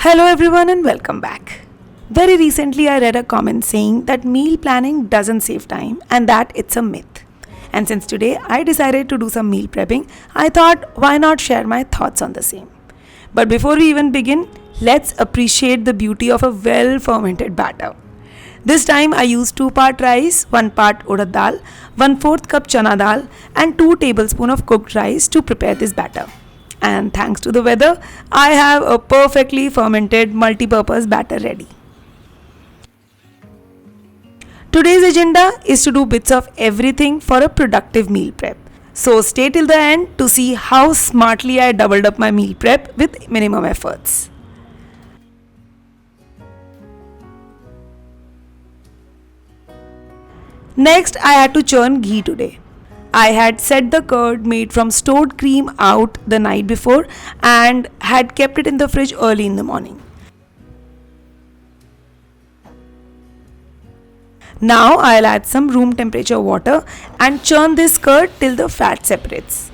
Hello everyone and welcome back. Very recently I read a comment saying that meal planning doesn't save time and that it's a myth. And since today I decided to do some meal prepping, I thought why not share my thoughts on the same. But before we even begin, let's appreciate the beauty of a well fermented batter. This time I used 2 part rice, 1 part urad dal, 1/4 cup chana dal and 2 tablespoons of cooked rice to prepare this batter. And thanks to the weather, I have a perfectly fermented multi-purpose batter ready. Today's agenda is to do bits of everything for a productive meal prep. So stay till the end to see how smartly I doubled up my meal prep with minimum efforts. Next, I had to churn ghee today. I had set the curd made from stored cream out the night before and had kept it in the fridge early in the morning. Now I'll add some room temperature water and churn this curd till the fat separates.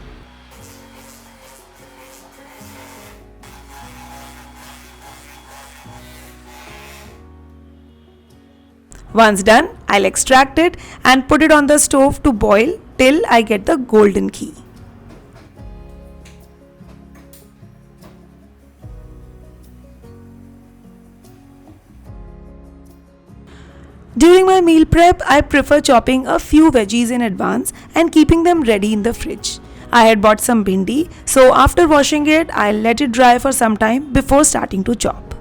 Once done, I'll extract it and put it on the stove to boil till I get the golden ghee. During my meal prep, I prefer chopping a few veggies in advance and keeping them ready in the fridge. I had bought some bhindi, so after washing it, I'll let it dry for some time before starting to chop.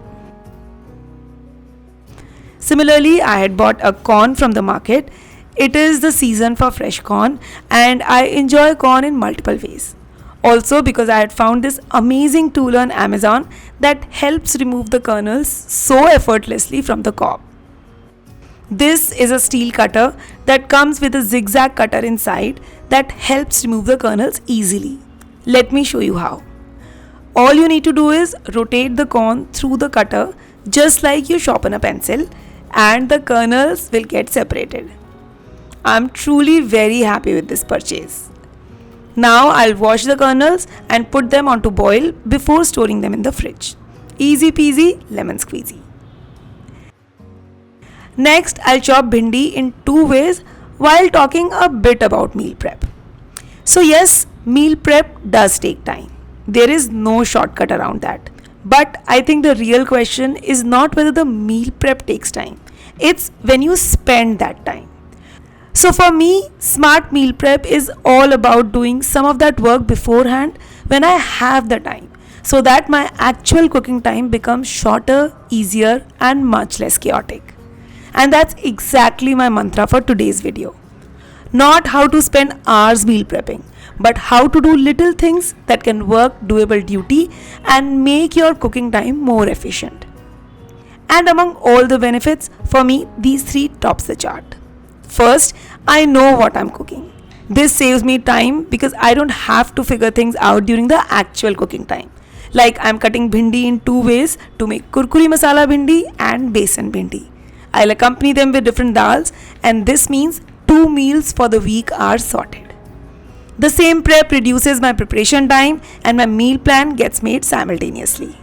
Similarly, I had bought a corn from the market. It is the season for fresh corn and I enjoy corn in multiple ways. Also because I had found this amazing tool on Amazon that helps remove the kernels so effortlessly from the cob. This is a steel cutter that comes with a zigzag cutter inside that helps remove the kernels easily. Let me show you how. All you need to do is rotate the corn through the cutter just like you sharpen a pencil, and the kernels will get separated. I'm truly very happy with this purchase. Now I'll wash the kernels and put them on to boil before storing them in the fridge. Easy peasy, lemon squeezy. Next, I'll chop bhindi in 2 ways while talking a bit about meal prep. So yes, meal prep does take time. There is no shortcut around that. But I think the real question is not whether the meal prep takes time. It's when you spend that time. So for me, smart meal prep is all about doing some of that work beforehand when I have the time, so that my actual cooking time becomes shorter, easier and much less chaotic. And that's exactly my mantra for today's video. Not how to spend hours meal prepping, but how to do little things that can work doable duty and make your cooking time more efficient. And among all the benefits, for me, these 3 tops the chart. First, I know what I'm cooking. This saves me time because I don't have to figure things out during the actual cooking time. Like I'm cutting bhindi in 2 ways to make kurkuri masala bhindi and besan bhindi. I'll accompany them with different dals and this means 2 meals for the week are sorted. The same prep reduces my preparation time and my meal plan gets made simultaneously.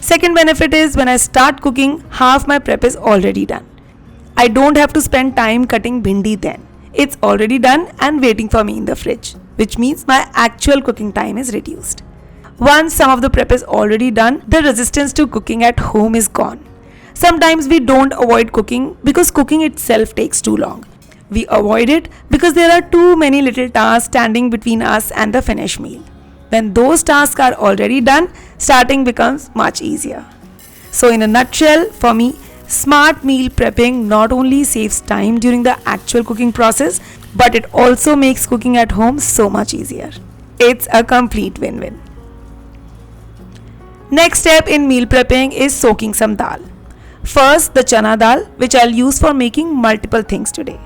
Second benefit is when I start cooking, half my prep is already done. I don't have to spend time cutting bhindi then. It's already done and waiting for me in the fridge, which means my actual cooking time is reduced. Once some of the prep is already done, the resistance to cooking at home is gone. Sometimes we don't avoid cooking because cooking itself takes too long. We avoid it because there are too many little tasks standing between us and the finished meal. When those tasks are already done, starting becomes much easier. So in a nutshell, for me, smart meal prepping not only saves time during the actual cooking process, but it also makes cooking at home so much easier. It's a complete win-win. Next step in meal prepping is soaking some dal. First, the chana dal, which I'll use for making multiple things today.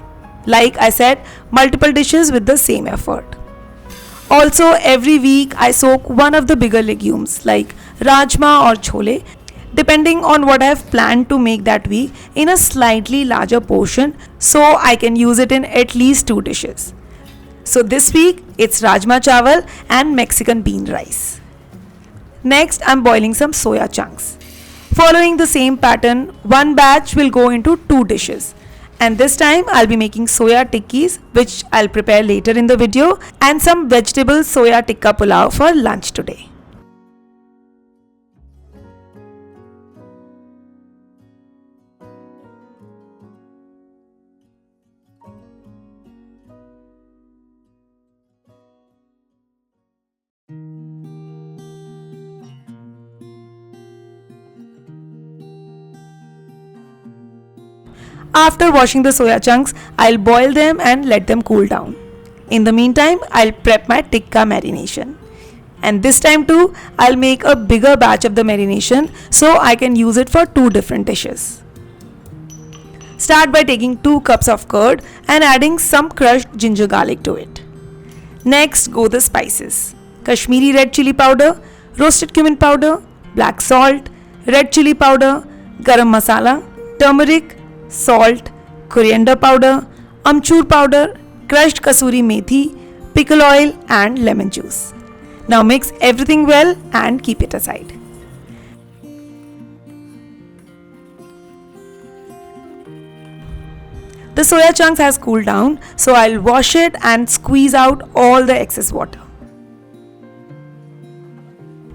Like I said, multiple dishes with the same effort. Also, every week I soak one of the bigger legumes like rajma or chole, depending on what I have planned to make that week, in a slightly larger portion so I can use it in at least 2 dishes. So this week it's rajma chawal and Mexican bean rice. Next, I'm boiling some soya chunks. Following the same pattern, one batch will go into two dishes. And this time I'll be making soya tikkis, which I'll prepare later in the video, and some vegetable soya tikka pulao for lunch today. After washing the soya chunks, I'll boil them and let them cool down. In the meantime, I'll prep my tikka marination. And this time too, I'll make a bigger batch of the marination so I can use it for two different dishes. Start by taking 2 cups of curd and adding some crushed ginger garlic to it. Next, go the spices. Kashmiri red chili powder, roasted cumin powder, black salt, red chili powder, garam masala, turmeric, salt, coriander powder, amchur powder, crushed kasuri methi, pickle oil and lemon juice. Now mix everything well and keep it aside. The soya chunks has cooled down, so I'll wash it and squeeze out all the excess water.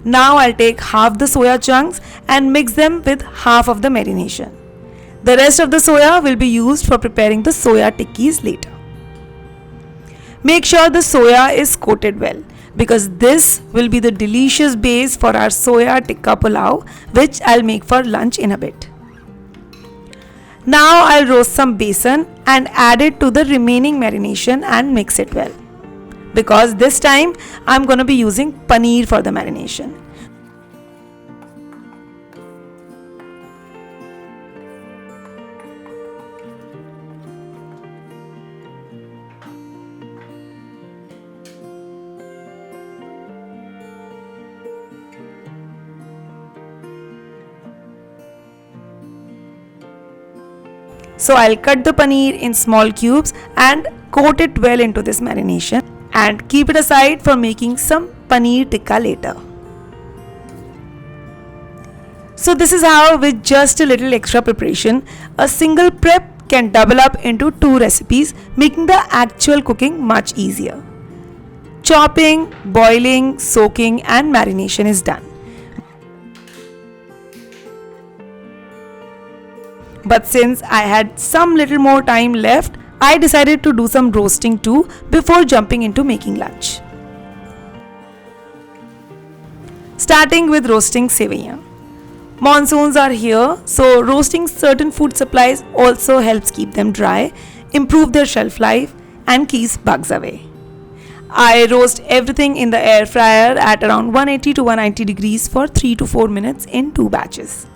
Now I'll take half the soya chunks and mix them with half of the marination. The rest of the soya will be used for preparing the soya tikkis later. Make sure the soya is coated well, because this will be the delicious base for our soya tikka pulao, which I'll make for lunch in a bit. Now I'll roast some besan and add it to the remaining marination and mix it well, because this time I'm going to be using paneer for the marination. So I'll cut the paneer in small cubes and coat it well into this marination and keep it aside for making some paneer tikka later. So this is how, with just a little extra preparation, a single prep can double up into 2 recipes, making the actual cooking much easier. Chopping, boiling, soaking and marination is done. But since I had some little more time left, I decided to do some roasting too before jumping into making lunch. Starting with roasting sevaiyan. Monsoons are here, so roasting certain food supplies also helps keep them dry, improve their shelf life and keeps bugs away. I roast everything in the air fryer at around 180 to 190 degrees for 3 to 4 minutes in 2 batches.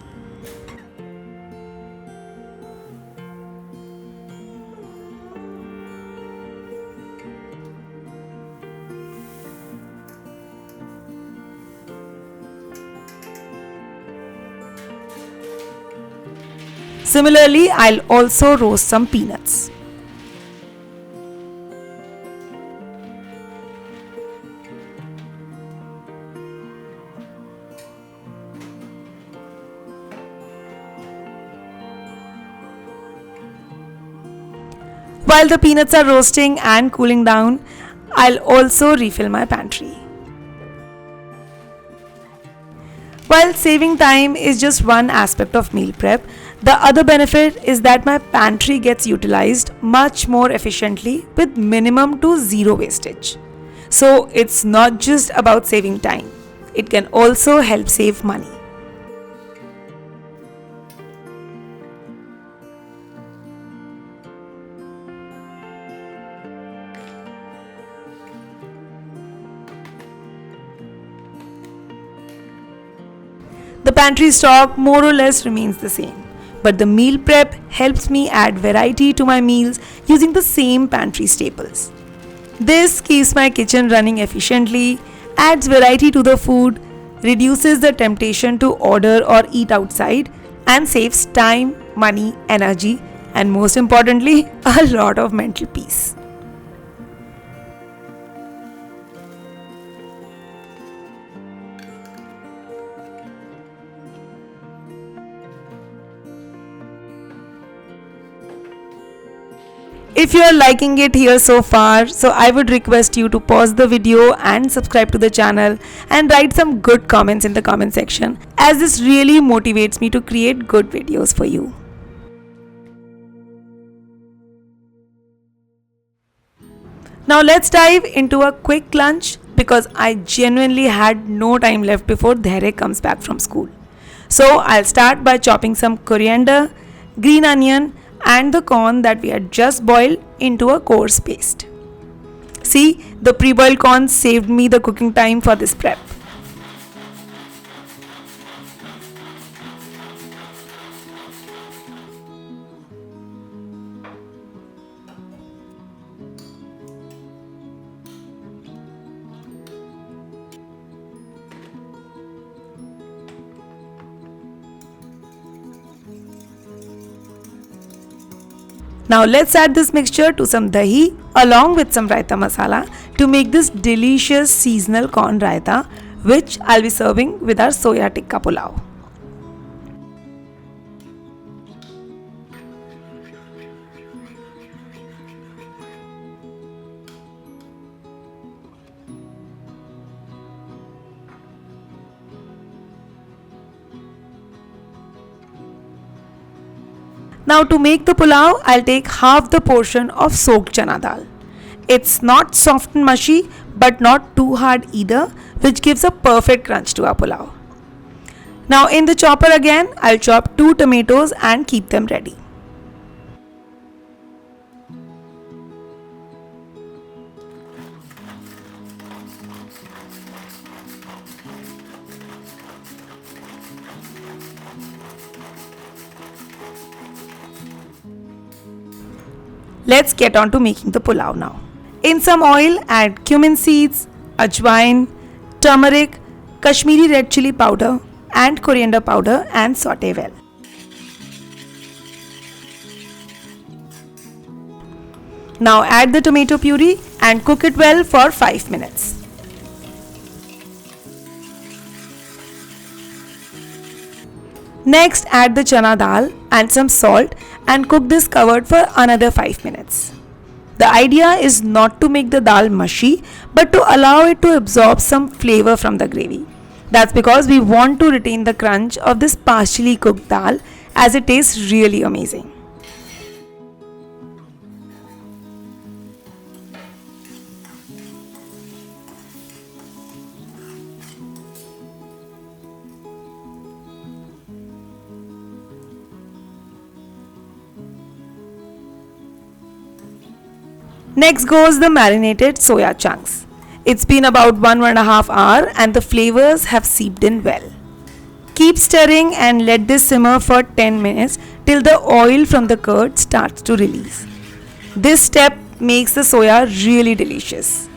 Similarly, I'll also roast some peanuts. While the peanuts are roasting and cooling down, I'll also refill my pantry. While saving time is just one aspect of meal prep, the other benefit is that my pantry gets utilized much more efficiently with minimum to zero wastage. So it's not just about saving time, it can also help save money. The pantry stock more or less remains the same, but the meal prep helps me add variety to my meals using the same pantry staples. This keeps my kitchen running efficiently, adds variety to the food, reduces the temptation to order or eat outside, and saves time, money, energy, and most importantly, a lot of mental peace. If you are liking it here so far, so I would request you to pause the video and subscribe to the channel and write some good comments in the comment section, as this really motivates me to create good videos for you. Now let's dive into a quick lunch because I genuinely had no time left before Dhere comes back from school. So I'll start by chopping some coriander, green onion and the corn that we had just boiled into a coarse paste. See, the pre-boiled corn saved me the cooking time for this prep. Now let's add this mixture to some dahi along with some raita masala to make this delicious seasonal corn raita, which I'll be serving with our soya tikka pulao. Now to make the pulao, I'll take half the portion of soaked chana dal. It's not soft and mushy but not too hard either, which gives a perfect crunch to our pulao. Now in the chopper again, I'll chop 2 tomatoes and keep them ready. Let's get on to making the pulao now. In some oil, add cumin seeds, ajwain, turmeric, Kashmiri red chili powder and coriander powder and saute well. Now add the tomato puree and cook it well for 5 minutes. Next, add the chana dal and some salt and cook this covered for another 5 minutes. The idea is not to make the dal mushy but to allow it to absorb some flavor from the gravy. That's because we want to retain the crunch of this partially cooked dal, as it tastes really amazing. Next goes the marinated soya chunks. It's been about 1.5 hours and the flavors have seeped in well. Keep stirring and let this simmer for 10 minutes till the oil from the curd starts to release. This step makes the soya really delicious.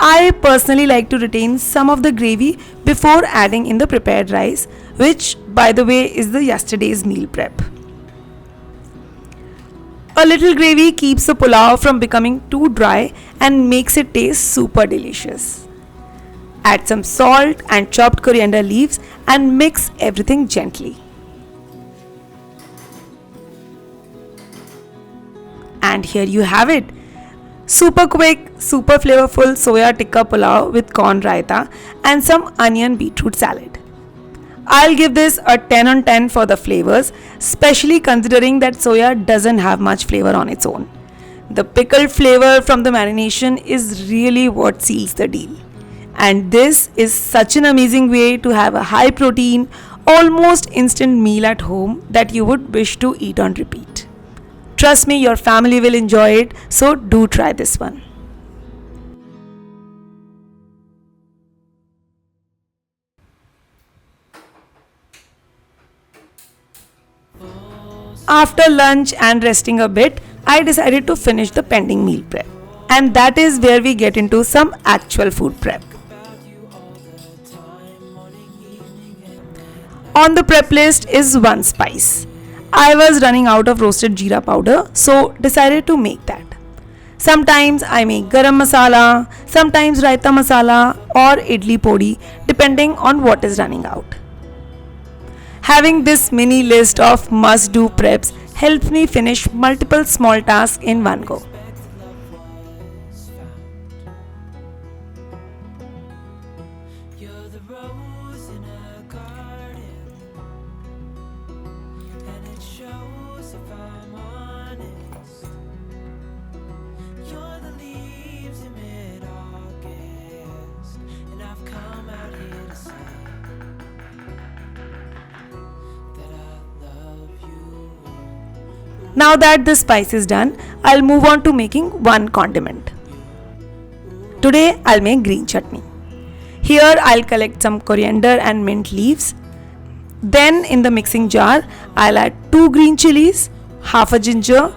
I personally like to retain some of the gravy before adding in the prepared rice, which by the way is the yesterday's meal prep. A little gravy keeps the pulao from becoming too dry and makes it taste super delicious. Add some salt and chopped coriander leaves and mix everything gently. And here you have it. Super quick, super flavorful soya tikka pulao with corn raita and some onion beetroot salad. I'll give this a 10 on 10 for the flavors, especially considering that soya doesn't have much flavor on its own. The pickled flavor from the marination is really what seals the deal. And this is such an amazing way to have a high protein, almost instant meal at home that you would wish to eat on repeat. Trust me, your family will enjoy it, so do try this one. After lunch and resting a bit, I decided to finish the pending meal prep. And that is where we get into some actual food prep. On the prep list is one spice. I was running out of roasted jeera powder, so decided to make that. Sometimes I make garam masala, sometimes raita masala or idli podi depending on what is running out. Having this mini list of must-do preps helps me finish multiple small tasks in one go. Now that the spice is done, I'll move on to making one condiment. Today I'll make green chutney. Here I'll collect some coriander and mint leaves. Then in the mixing jar, I'll add 2 green chilies, half a ginger,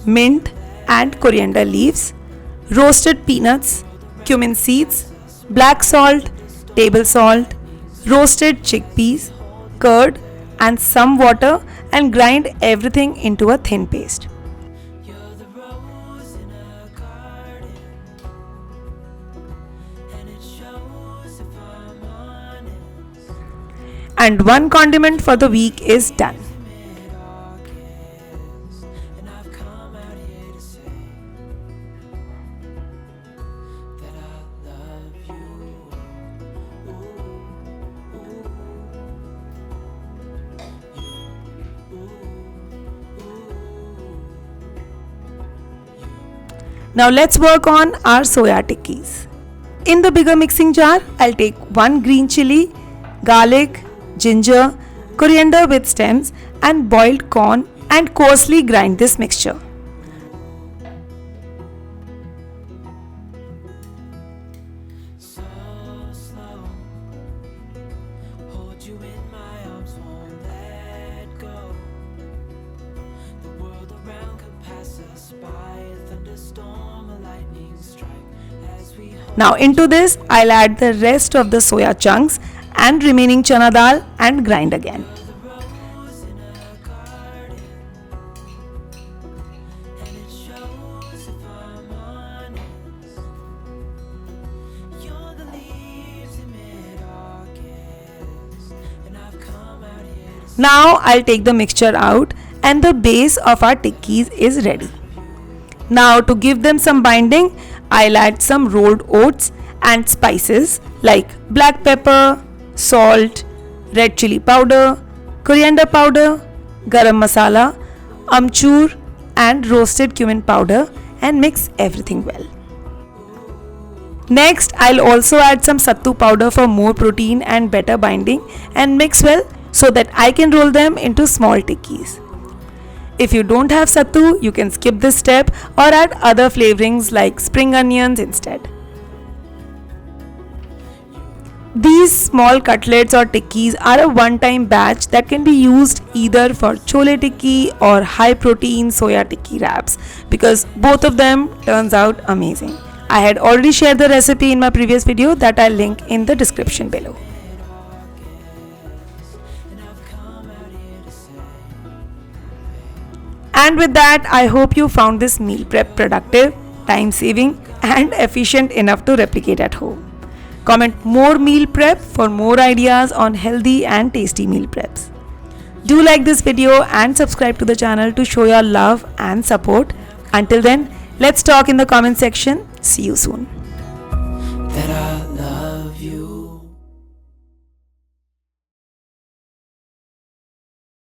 mint and coriander leaves, roasted peanuts, cumin seeds, black salt, table salt, roasted chickpeas, curd and some water, and grind everything into a thin paste. And one condiment for the week is done. Now let's work on our soya tikkis. In the bigger mixing jar, I'll take 1 green chili, garlic, ginger, coriander with stems and boiled corn and coarsely grind this mixture. Now into this, I'll add the rest of the soya chunks and remaining chana dal and grind again. Now I'll take the mixture out and the base of our tikkis is ready. Now to give them some binding, I'll add some rolled oats and spices like black pepper, salt, red chili powder, coriander powder, garam masala, amchur and roasted cumin powder and mix everything well. Next, I'll also add some sattu powder for more protein and better binding and mix well so that I can roll them into small tikkis. If you don't have sattu, you can skip this step or add other flavorings like spring onions instead. These small cutlets or tikkis are a one-time batch that can be used either for chole tikki or high protein soya tikki wraps because both of them turns out amazing. I had already shared the recipe in my previous video that I'll link in the description below. And with that, I hope you found this meal prep productive, time-saving and efficient enough to replicate at home. Comment more meal prep for more ideas on healthy and tasty meal preps. Do like this video and subscribe to the channel to show your love and support. Until then, let's talk in the comment section. See you soon.